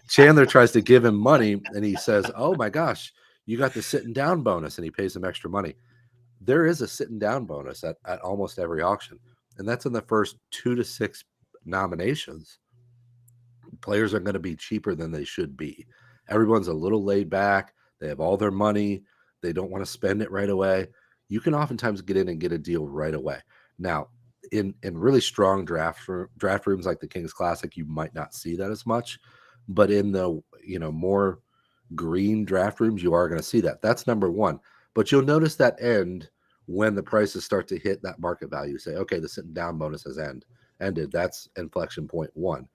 Chandler tries to give him money and he says, oh my gosh, you got the sitting down bonus, and he pays him extra money. There is a sitting down bonus at almost every auction. And that's in the first 2 to 6 nominations. players are going to be cheaper than they should be. Everyone's a little laid back. They have all their money. They don't want to spend it right away. You can oftentimes get in and get a deal right away. Now, in really strong draft rooms like the Kings Classic, you might not see that as much, but in the more green draft rooms, you are going to see that. That's number one. But you'll notice that end when the prices start to hit that market value. Say, okay, the sitting down bonus has ended. That's inflection point one.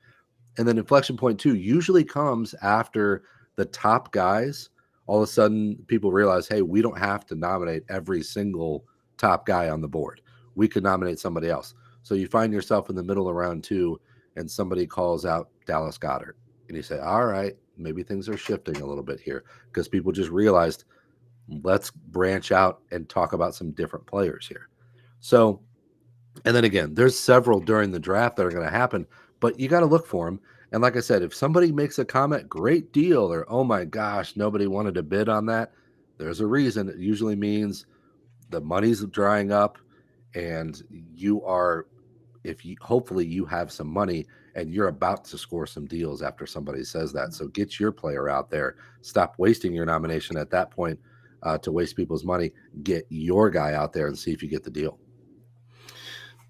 And then inflection point two usually comes after the top guys. All of a sudden, people realize, hey, we don't have to nominate every single top guy on the board. We could nominate somebody else. So you find yourself in the middle of round two, and somebody calls out Dallas Goedert. And you say, all right, maybe things are shifting a little bit here, because people just realized, let's branch out and talk about some different players here. So, and then again, there's several during the draft that are going to happen, but you got to look for them. And like I said, if somebody makes a comment, great deal, or oh my gosh, nobody wanted to bid on that, there's a reason. It usually means the money's drying up, and hopefully you have some money and you're about to score some deals after somebody says that. So get your player out there. Stop wasting your nomination at that point to waste people's money. Get your guy out there and see if you get the deal.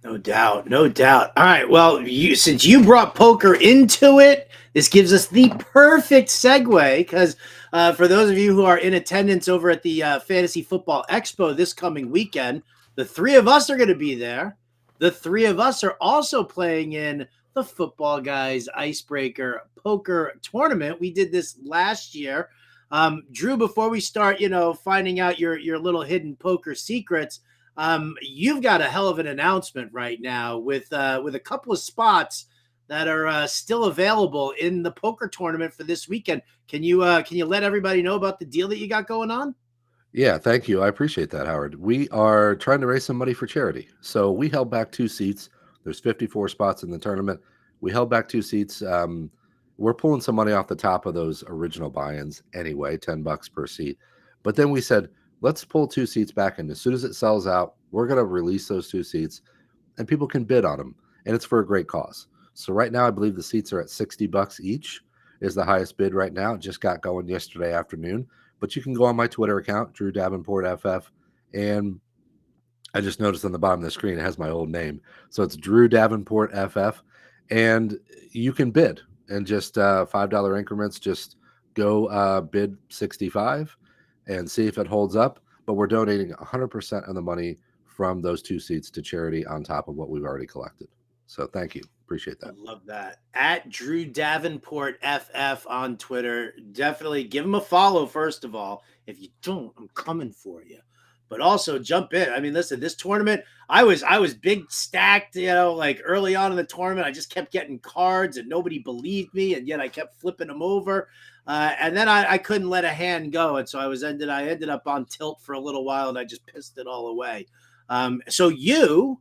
No doubt, no doubt. All right, well, since you brought poker into it, this gives us the perfect segue, because for those of you who are in attendance over at the Fantasy Football Expo this coming weekend, the three of us are going to be there. The three of us are also playing in the Football Guys Icebreaker Poker Tournament. We did this last year. Drew, before we start, finding out your little hidden poker secrets, you've got a hell of an announcement right now with a couple of spots that are still available in the poker tournament for this weekend. Can you let everybody know about the deal that you got going on? Yeah, thank you. I appreciate that, Howard. We are trying to raise some money for charity. So we held back 2 seats. There's 54 spots in the tournament. We held back 2 seats. We're pulling some money off the top of those original buy-ins anyway, $10 per seat. But then we said, let's pull 2 seats back, and as soon as it sells out, we're going to release those 2 seats, and people can bid on them, and it's for a great cause. So right now, I believe the seats are at $60 each is the highest bid right now. It just got going yesterday afternoon. But you can go on my Twitter account, Drew Davenport FF, and I just noticed on the bottom of the screen it has my old name. So it's Drew Davenport FF, and you can bid in just $5 increments. Just go bid 65 and see if it holds up. But we're donating 100% of the money from those 2 seats to charity on top of what we've already collected. So thank you. Appreciate that. I love that. At Drew Davenport FF on Twitter. Definitely give him a follow, first of all. If you don't, I'm coming for you. But also jump in. I mean, listen, this tournament, I was big stacked, like early on in the tournament. I just kept getting cards and nobody believed me, and yet I kept flipping them over. And then I couldn't let a hand go. And so I ended up on tilt for a little while, and I just pissed it all away. So you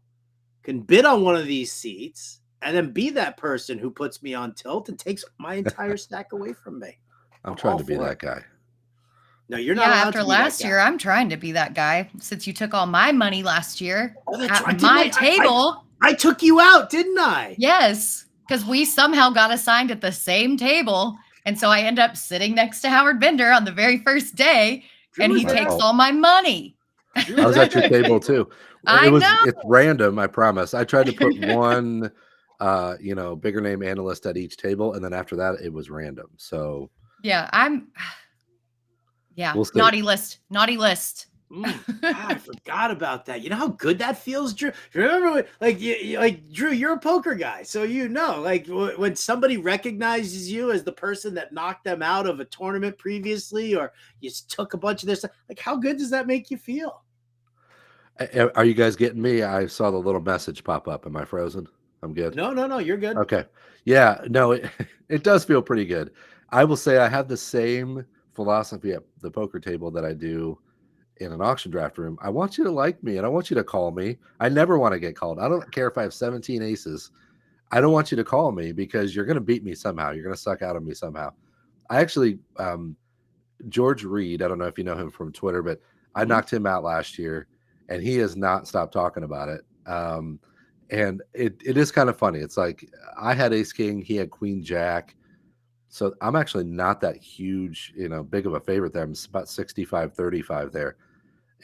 can bid on one of these seats and then be that person who puts me on tilt and takes my entire stack away from me. I'm trying to be that guy. No, you're not. Yeah, after last year, I'm trying to be that guy since you took all my money last year at my table. I took you out, didn't I? Yes, because we somehow got assigned at the same table. And so I end up sitting next to Howard Bender on the very first day, and he takes all my money. I was at your table too. It's random, I promise. I tried to put one bigger name analyst at each table, and then after that it was random. So we'll naughty list. I forgot about that. You know how good that feels, Drew? Remember, Drew, you're a poker guy, so when somebody recognizes you as the person that knocked them out of a tournament previously, or you took a bunch of their stuff. Like, how good does that make you feel? Are you guys getting me? I saw the little message pop up. Am I frozen? I'm good. No, you're good. Okay. Yeah, no, it does feel pretty good. I will say I have the same philosophy at the poker table that I do in an auction draft room. I want you to like me, and I want you to call me. I never want to get called. I don't care if I have 17 aces. I don't want you to call me because you're going to beat me somehow. You're going to suck out of me somehow. I actually, George Reed, I don't know if you know him from Twitter, but I knocked him out last year, and he has not stopped talking about it. And it is kind of funny. It's like I had ace king, he had queen jack, So I'm actually not that huge, big of a favorite there. I'm about 65-35 there.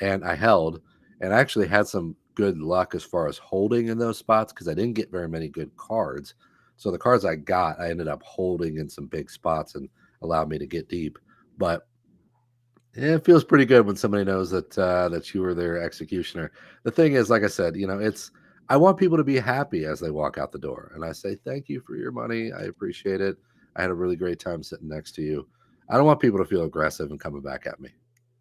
And I held, and I actually had some good luck as far as holding in those spots because I didn't get very many good cards. So the cards I got, I ended up holding in some big spots and allowed me to get deep. But it feels pretty good when somebody knows that you were their executioner. The thing is, like I said, I want people to be happy as they walk out the door, and I say thank you for your money. I appreciate it. I had a really great time sitting next to you. I don't want people to feel aggressive and coming back at me.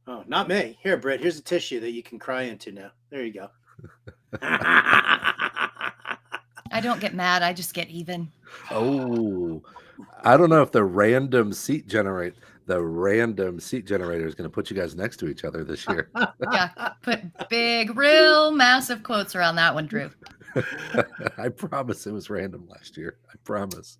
Oh, not me. Here, Britt, here's a tissue that you can cry into now. There you go. I don't get mad. I just get even. Oh, I don't know if the random seat generator is going to put you guys next to each other this year. Yeah, put big, real massive quotes around that one, Drew. I promise it was random last year. I promise.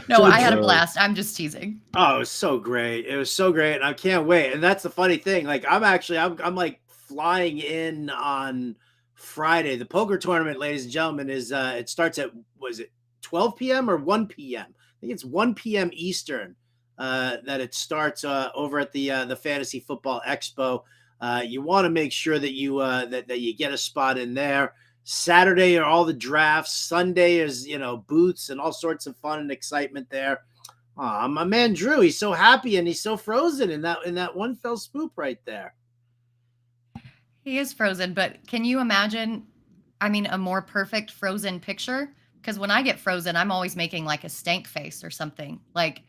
No, I had a blast. I'm just teasing. Oh, it was so great. It was so great. And I can't wait. And that's the funny thing. Like I'm like flying in on Friday. The poker tournament, ladies and gentlemen, is it starts at, was it 12 p.m. or 1 p.m.? I think it's 1 p.m. Eastern that it starts over at the Fantasy Football Expo. You want to make sure that you that you get a spot in there. Saturday are all the drafts. Sunday is, booths and all sorts of fun and excitement there. My man Drew, he's so happy and he's so frozen in that one fell swoop right there. He is frozen, but can you imagine, a more perfect frozen picture? Because when I get frozen, I'm always making like a stank face or something. Like,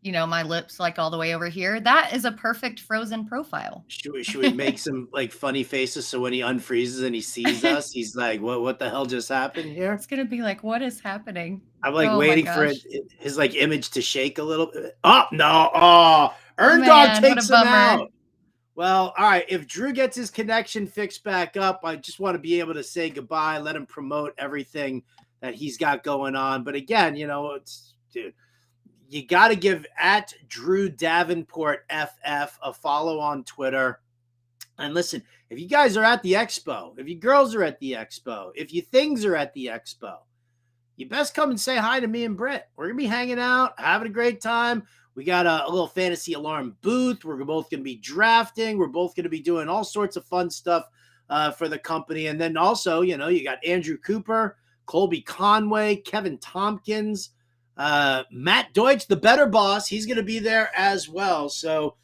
my lips like all the way over here. That is a perfect frozen profile. Should we make some like funny faces so when he unfreezes and he sees us, he's like, what the hell just happened here? It's going to be like, what is happening? I'm like waiting for his like image to shake a little bit. Oh, no. Oh, Dog takes him out. Well, all right. If Drew gets his connection fixed back up, I just want to be able to say goodbye, let him promote everything that he's got going on. But again, dude, you got to give at Drew Davenport FF a follow on Twitter. And listen, if you guys are at the expo, if you girls are at the expo, if you things are at the expo, you best come and say hi to me and Britt. We're going to be hanging out, having a great time. We got a little Fantasy Alarm booth. We're both going to be drafting. We're both going to be doing all sorts of fun stuff for the company. And then also, you got Andrew Cooper, Colby Conway, Kevin Tompkins, Matt Deutsch, the better boss. He's going to be there as well. So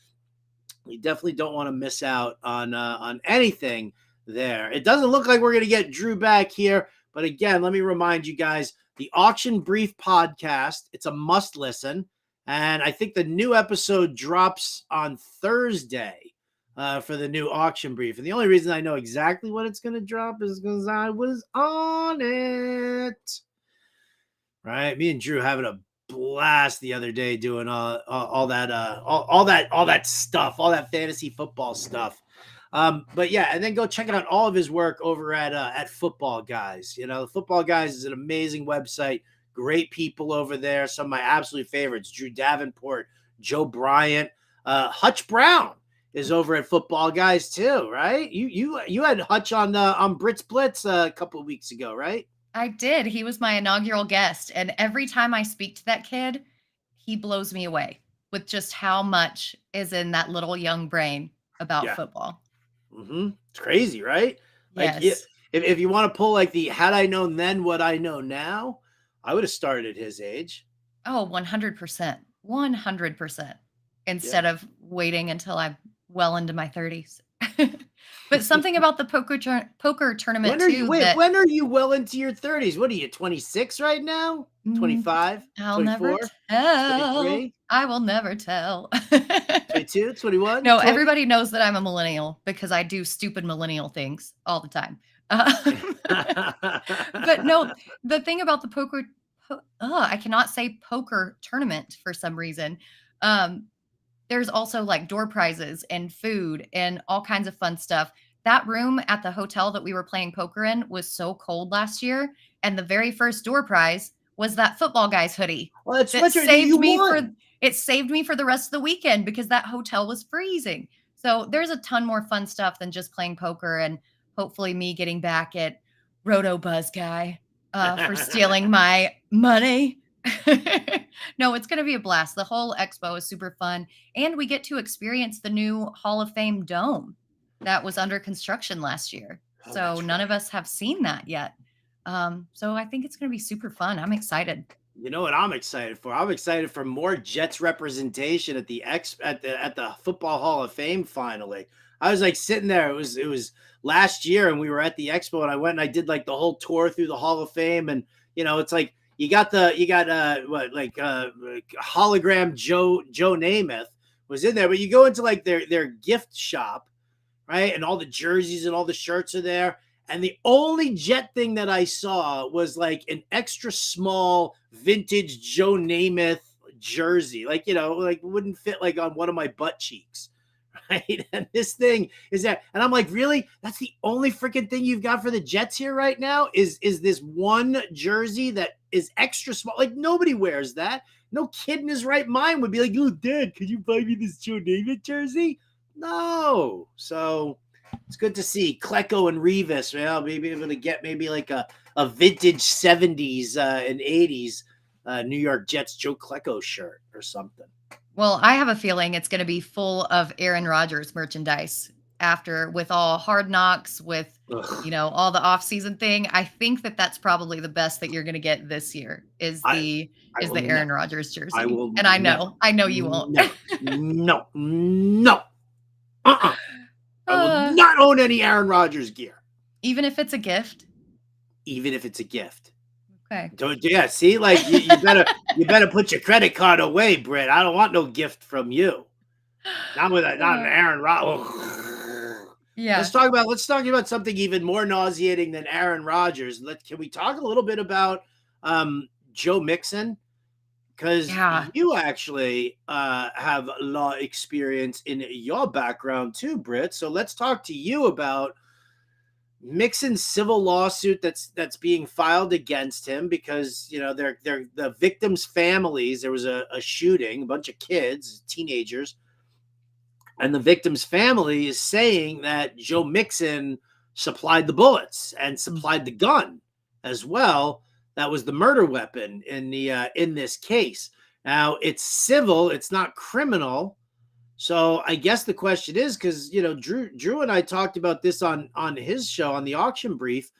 we definitely don't want to miss out on anything there. It doesn't look like we're going to get Drew back here. But again, let me remind you guys, the Auction Brief podcast, it's a must listen. And I think the new episode drops on Thursday for the new Auction Brief. And the only reason I know exactly when it's going to drop is because I was on it. Right? Me and Drew having a blast the other day doing all that stuff, all that fantasy football stuff. But yeah, and then go check out all of his work over at Football Guys. The Football Guys is an amazing website. Great people over there. Some of my absolute favorites: Drew Davenport, Joe Bryant, Hutch Brown is over at Football Guys too, right? You had Hutch on Britt's Blitz a couple of weeks ago, right? I did. He was my inaugural guest, and every time I speak to that kid, he blows me away with just how much is in that little young brain about football. Mm-hmm. It's crazy, right? Yes. Like if you want to pull like the had I known then what I know now, I would have started at his age. Oh, 100%. 100%. Instead of waiting until I'm well into my 30s. But something about the poker tournament when are you well into your 30s? What are you, 26 right now? 25? I'll 24, never tell. 23? I will never tell. 22, 21? No, 20? everybody knows that I'm a millennial because I do stupid millennial things all the time. But no, the thing about the poker, I cannot say poker tournament for some reason. There's also like door prizes and food and all kinds of fun stuff. That room at the hotel that we were playing poker in was so cold last year. And the very first door prize was that Football Guys hoodie. Well, it saved me for the rest of the weekend because that hotel was freezing. So there's a ton more fun stuff than just playing poker, and hopefully me getting back at Roto Buzz Guy for stealing my money. No, it's going to be a blast. The whole expo is super fun. And we get to experience the new Hall of Fame dome that was under construction last year. Oh, So that's none right. of us have seen that yet. So I think it's going to be super fun. I'm excited. You know what I'm excited for? I'm excited for more Jets representation at the Football Hall of Fame finally. I was like sitting there. It was last year and we were at the expo and I went and I did like the whole tour through the Hall of Fame and it's like you got hologram Joe Namath was in there, but you go into like their gift shop, right? And all the jerseys and all the shirts are there. And the only Jet thing that I saw was like an extra small vintage Joe Namath jersey, like like wouldn't fit like on one of my butt cheeks, right? And this thing is that, and I'm like, really? That's the only freaking thing you've got for the Jets here right now? Is this one jersey that is extra small? Like nobody wears that. No kid in his right mind would be like, "Oh, Dad, could you buy me this Joe Namath jersey?" No. So it's good to see Klecko and Revis. Well, maybe able to get maybe like a vintage 70s and 80s New York Jets Joe Klecko shirt or something. Well, I have a feeling it's going to be full of Aaron Rodgers merchandise after with all Hard Knocks, with Ugh. all the off-season thing. I think that that's probably the best that you're going to get this year is the I will Aaron Rodgers jersey. I will And I never, know you won't. no. I will Uh, not own any Aaron Rodgers gear, even if it's a gift. even if it's a gift. Okay. Yeah, see, like you better put your credit card away, Britt. I don't want no gift from you. Not an Aaron Rodgers. Yeah. Let's talk about something even more nauseating than Aaron Rodgers. Can we talk a little bit about Joe Mixon? Because you actually have a lot of experience in your background too, Britt. So let's talk to you about Mixon's civil lawsuit that's being filed against him because they're the victims' families. There was a shooting, a bunch of kids, teenagers, and the victim's family is saying that Joe Mixon supplied the bullets and supplied the gun as well. That was the murder weapon in this case. Now it's civil, it's not criminal. So I guess the question is, because Drew and I talked about this on his show on the auction brief,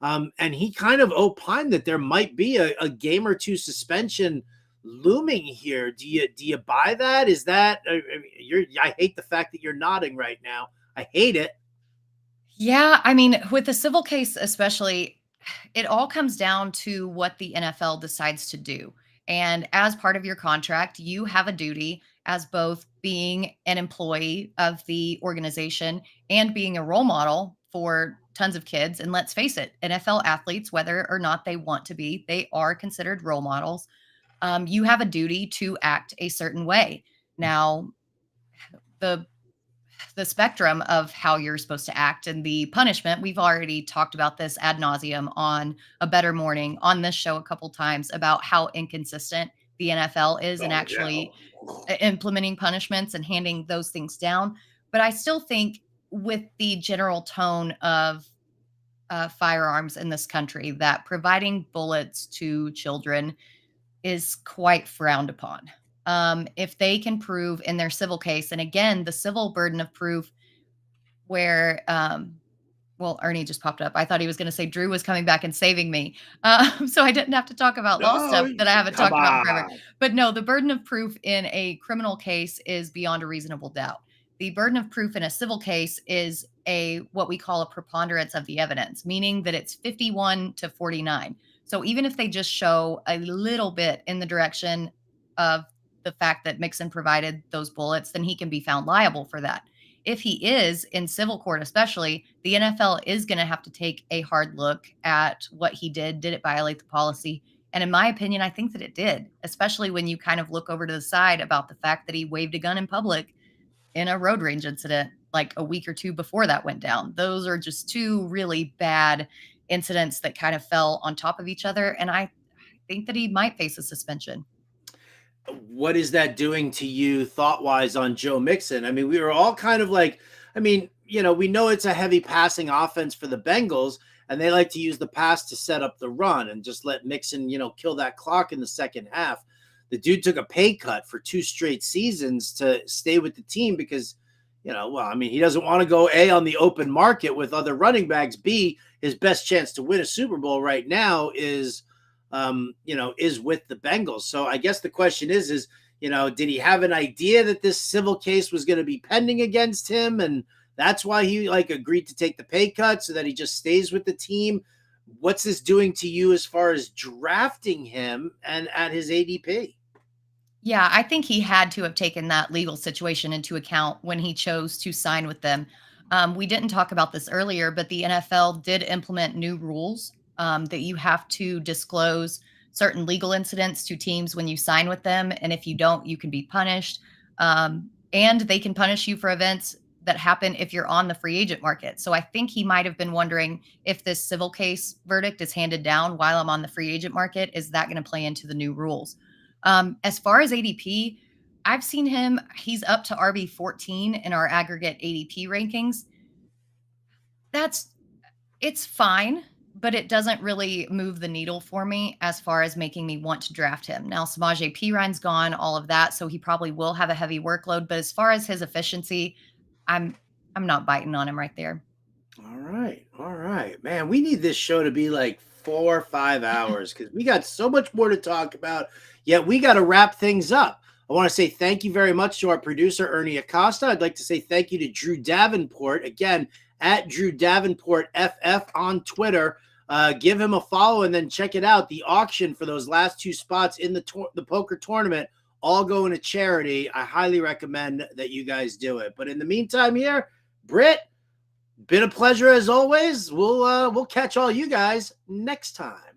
and he kind of opined that there might be a game or two suspension looming here. Do you buy that? Is that I hate the fact that you're nodding right now. I hate it. Yeah, I mean, with the civil case especially, it all comes down to what the NFL decides to do. And as part of your contract, you have a duty as both being an employee of the organization and being a role model for tons of kids. And let's face it, NFL athletes, whether or not they want to be, they are considered role models. You have a duty to act a certain way. Now, the spectrum of how you're supposed to act and the punishment. We've already talked about this ad nauseum on A Better Morning on this show a couple times about how inconsistent the NFL is in actually implementing punishments and handing those things down. But I still think with the general tone of firearms in this country, that providing bullets to children is quite frowned upon. If they can prove in their civil case, and again, the civil burden of proof where, well, Ernie just popped up. I thought he was going to say Drew was coming back and saving me. So I didn't have to talk about law stuff that I haven't talked about forever. But no, the burden of proof in a criminal case is beyond a reasonable doubt. The burden of proof in a civil case is what we call a preponderance of the evidence, meaning that it's 51 to 49. So even if they just show a little bit in the direction of the fact that Mixon provided those bullets, then he can be found liable for that. If he is in civil court, especially, the NFL is going to have to take a hard look at what he did. Did it violate the policy? And in my opinion, I think that it did, especially when you kind of look over to the side about the fact that he waved a gun in public in a road rage incident like a week or two before that went down. Those are just two really bad incidents that kind of fell on top of each other. And I think that he might face a suspension. What is that doing to you thought-wise on Joe Mixon? I mean, we were all kind of like, we know it's a heavy passing offense for the Bengals, and they like to use the pass to set up the run and just let Mixon, kill that clock in the second half. The dude took a pay cut for 2 straight seasons to stay with the team because, he doesn't want to go A, on the open market with other running backs. B, his best chance to win a Super Bowl right now is with the Bengals. So I guess the question is, did he have an idea that this civil case was going to be pending against him? And that's why he agreed to take the pay cut so that he just stays with the team. What's this doing to you as far as drafting him and at his ADP? Yeah, I think he had to have taken that legal situation into account when he chose to sign with them. We didn't talk about this earlier, but the NFL did implement new rules that you have to disclose certain legal incidents to teams when you sign with them. And if you don't, you can be punished. And they can punish you for events that happen if you're on the free agent market. So I think he might have been wondering, if this civil case verdict is handed down while I'm on the free agent market, is that going to play into the new rules? As far as ADP, I've seen him, he's up to RB 14 in our aggregate ADP rankings. It's fine, but it doesn't really move the needle for me as far as making me want to draft him. Now, Samaje Perine's gone, all of that, so he probably will have a heavy workload. But as far as his efficiency, I'm not biting on him right there. All right, man. We need this show to be like 4 or 5 hours because we got so much more to talk about. Yet we got to wrap things up. I want to say thank you very much to our producer, Ernie Acosta. I'd like to say thank you to Drew Davenport. Again, at Drew Davenport FF on Twitter. Give him a follow and then check it out. The auction for those last 2 spots in the poker tournament all going to charity. I highly recommend that you guys do it. But in the meantime here, Britt, been a pleasure as always. We'll catch all you guys next time.